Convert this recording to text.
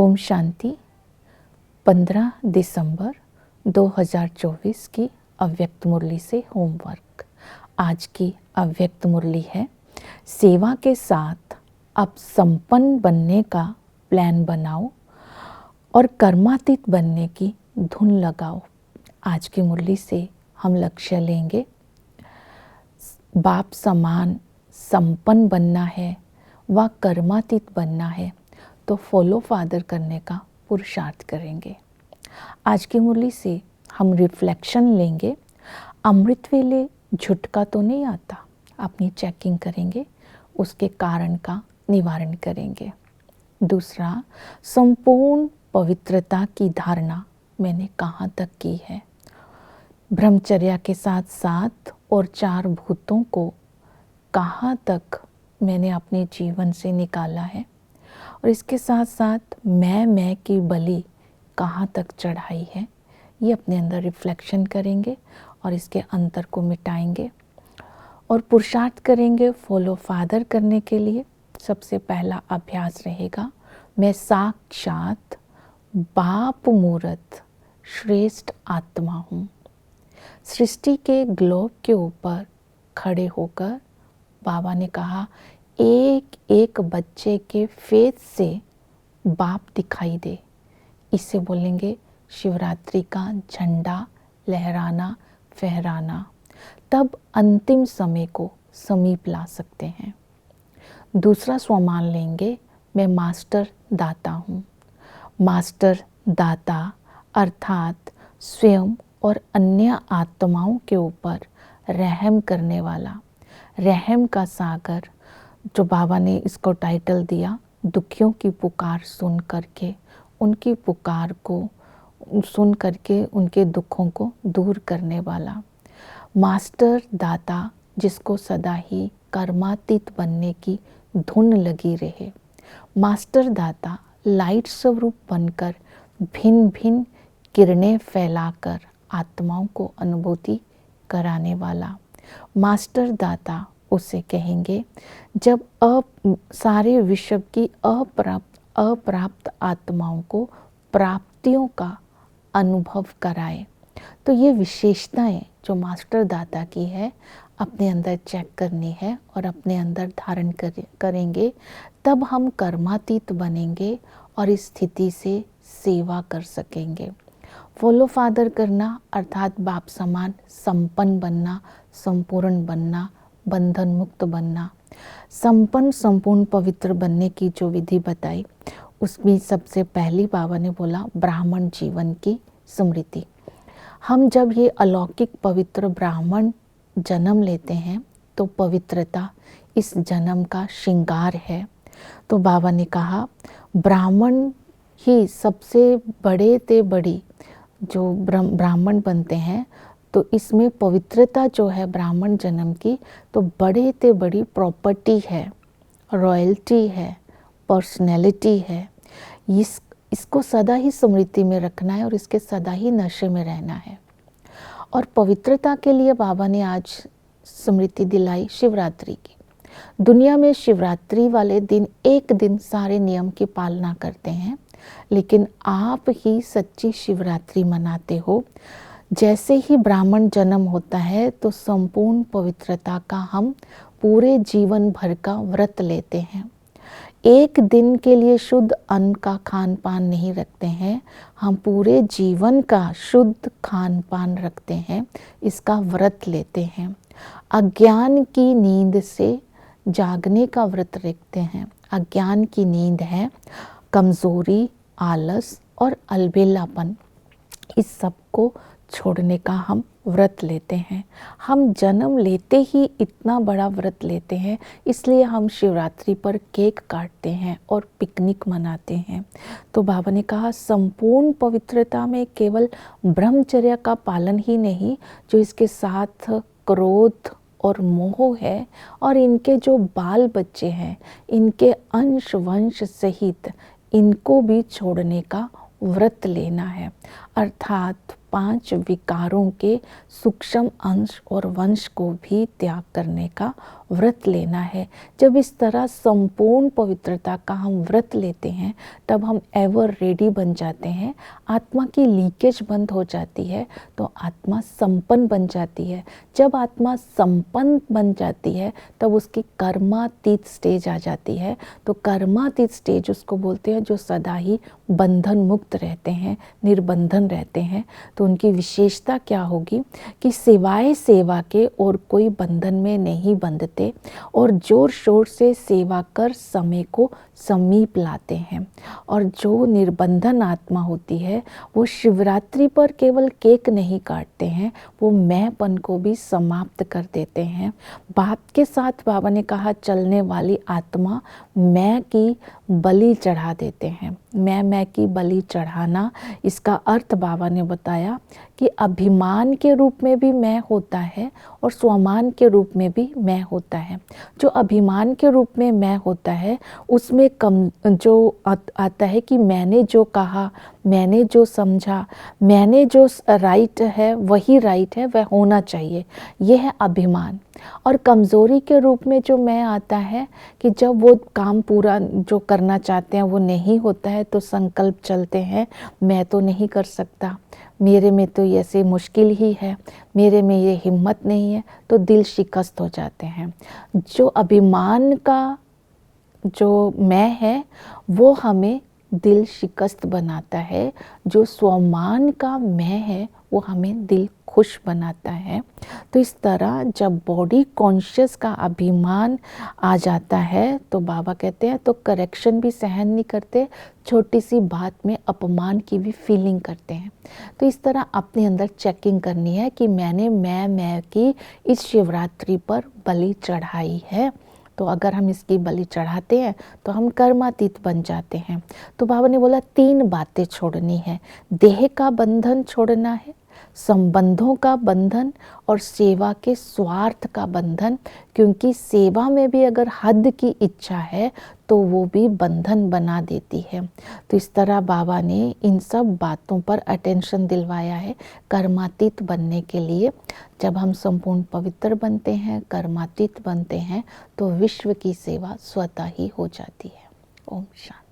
ओम शांति। 15 दिसंबर 2024 की अव्यक्त मुरली से होमवर्क। आज की अव्यक्त मुरली है, सेवा के साथ अब संपन्न बनने का प्लान बनाओ और कर्मातीत बनने की धुन लगाओ। आज की मुरली से हम लक्ष्य लेंगे, बाप समान संपन्न बनना है व कर्मातीत बनना है, तो फॉलो फादर करने का पुरुषार्थ करेंगे। आज की मुरली से हम रिफ्लेक्शन लेंगे, अमृत वेले झुटका तो नहीं आता, अपनी चेकिंग करेंगे, उसके कारण का निवारण करेंगे। दूसरा, संपूर्ण पवित्रता की धारणा मैंने कहाँ तक की है, ब्रह्मचर्या के साथ साथ और 4 भूतों को कहाँ तक मैंने अपने जीवन से निकाला है, और इसके साथ साथ मैं की बलि कहाँ तक चढ़ाई है, ये अपने अंदर रिफ्लेक्शन करेंगे और इसके अंतर को मिटाएंगे और पुरुषार्थ करेंगे फॉलो फादर करने के लिए। सबसे पहला अभ्यास रहेगा, मैं साक्षात बाप मूर्त श्रेष्ठ आत्मा हूँ। सृष्टि के ग्लोब के ऊपर खड़े होकर बाबा ने कहा, एक एक बच्चे के फेस से बाप दिखाई दे। इसे बोलेंगे शिवरात्रि का झंडा लहराना फहराना, तब अंतिम समय को समीप ला सकते हैं। दूसरा स्वमान लेंगे, मैं मास्टर दाता हूँ। मास्टर दाता अर्थात स्वयं और अन्य आत्माओं के ऊपर रहम करने वाला, रहम का सागर, जो बाबा ने इसको टाइटल दिया, दुखियों की पुकार सुन करके उनकी पुकार को सुन करके उनके दुखों को दूर करने वाला। मास्टर दाता जिसको सदा ही कर्मातीत बनने की धुन लगी रहे। मास्टर दाता लाइट स्वरूप बनकर भिन्न भिन्न किरणें फैलाकर आत्माओं को अनुभूति कराने वाला। मास्टर दाता उसे कहेंगे जब सारे विश्व की अप्राप्त आत्माओं को प्राप्तियों का अनुभव कराए। तो ये विशेषताएं जो मास्टर दाता की है अपने अंदर चेक करनी है और अपने अंदर धारण करेंगे, तब हम कर्मातीत बनेंगे और इस स्थिति से सेवा कर सकेंगे। फॉलो फादर करना अर्थात बाप समान संपन्न बनना, संपूर्ण बनना, बंधन मुक्त बनना। संपूर्ण पवित्र बनने की जो विधि बताई, उसमें सबसे पहली बाबा ने बोला ब्राह्मण जीवन की स्मृति। हम जब ये अलौकिक पवित्र ब्राह्मण जन्म लेते हैं तो पवित्रता इस जन्म का श्रृंगार है। तो बाबा ने कहा ब्राह्मण ही सबसे बड़े ते बड़ी जो ब्राह्मण बनते हैं, तो इसमें पवित्रता जो है ब्राह्मण जन्म की, तो बड़े ते बड़ी प्रॉपर्टी है, रॉयल्टी है, पर्सनैलिटी है। इसको सदा ही स्मृति में रखना है और इसके सदा ही नशे में रहना है। और पवित्रता के लिए बाबा ने आज स्मृति दिलाई शिवरात्रि की। दुनिया में शिवरात्रि वाले दिन एक दिन सारे नियम की पालना करते हैं, लेकिन आप ही सच्ची शिवरात्रि मनाते हो। जैसे ही ब्राह्मण जन्म होता है तो संपूर्ण पवित्रता का हम पूरे जीवन भर का व्रत लेते हैं। एक दिन के लिए शुद्ध अन्न का खान पान नहीं रखते हैं, हम पूरे जीवन का शुद्ध खान पान रखते हैं, इसका व्रत लेते हैं। अज्ञान की नींद से जागने का व्रत रखते हैं। अज्ञान की नींद है कमजोरी, आलस और अलबेलापन। इस सब को छोड़ने का हम व्रत लेते हैं। हम जन्म लेते ही इतना बड़ा व्रत लेते हैं, इसलिए हम शिवरात्रि पर केक काटते हैं और पिकनिक मनाते हैं। तो बाबा ने कहा संपूर्ण पवित्रता में केवल ब्रह्मचर्या का पालन ही नहीं, जो इसके साथ क्रोध और मोह है और इनके जो बाल बच्चे हैं, इनके अंश वंश सहित इनको भी छोड़ने का व्रत लेना है। अर्थात 5 विकारों के सूक्ष्म अंश और वंश को भी त्याग करने का व्रत लेना है। जब इस तरह संपूर्ण पवित्रता का हम व्रत लेते हैं तब हम एवर रेडी बन जाते हैं, आत्मा की लीकेज बंद हो जाती है, तो आत्मा संपन्न बन जाती है। जब आत्मा संपन्न बन जाती है तब उसकी कर्मातीत स्टेज आ जाती है। तो कर्मातीत स्टेज उसको बोलते हैं जो सदा ही बंधन मुक्त रहते हैं, निर्बंधन रहते हैं। तो उनकी विशेषता क्या होगी कि सिवाय सेवा के और कोई बंधन में नहीं बंधते और जोर शोर से सेवा कर समय को समीप लाते हैं। और जो निर्बंधन आत्मा होती है वो शिवरात्रि पर केवल केक नहीं काटते हैं, वो मैंपन को भी समाप्त कर देते हैं। बाप के साथ बाबा ने कहा चलने वाली आत्मा मैं की बलि चढ़ा देते हैं। मैं की बलि चढ़ाना, इसका अर्थ बाबा ने बताया कि अभिमान के रूप में भी मैं होता है और स्वमान के रूप में भी मैं होता है। जो अभिमान के रूप में मैं होता है उसमें जो आता है कि मैंने जो कहा, मैंने जो समझा, मैंने जो राइट है वही राइट है, वह होना चाहिए, यह है अभिमान। और कमज़ोरी के रूप में जो मैं आता है कि जब वो काम पूरा जो करना चाहते हैं वो नहीं होता है तो संकल्प चलते हैं, मैं तो नहीं कर सकता, मेरे में तो ऐसे मुश्किल ही है, मेरे में ये हिम्मत नहीं है, तो दिल शिकस्त हो जाते हैं। जो अभिमान का जो मैं है वो हमें दिल शिकस्त बनाता है, जो स्वमान का मैं है वो हमें दिल खुश बनाता है। तो इस तरह जब बॉडी कॉन्शियस का अभिमान आ जाता है तो बाबा कहते हैं तो करेक्शन भी सहन नहीं करते, छोटी सी बात में अपमान की भी फीलिंग करते हैं। तो इस तरह अपने अंदर चेकिंग करनी है कि मैंने मैं की इस शिवरात्रि पर बलि चढ़ाई है। तो अगर हम इसकी बलि चढ़ाते हैं तो हम कर्मातीत बन जाते हैं। तो बाबा ने बोला 3 बातें छोड़नी है, देह का बंधन छोड़ना है, संबंधों का बंधन और सेवा के स्वार्थ का बंधन, क्योंकि सेवा में भी अगर हद की इच्छा है तो वो भी बंधन बना देती है। तो इस तरह बाबा ने इन सब बातों पर अटेंशन दिलवाया है कर्मातीत बनने के लिए। जब हम संपूर्ण पवित्र बनते हैं, कर्मातीत बनते हैं, तो विश्व की सेवा स्वतः ही हो जाती है। ओम शांति।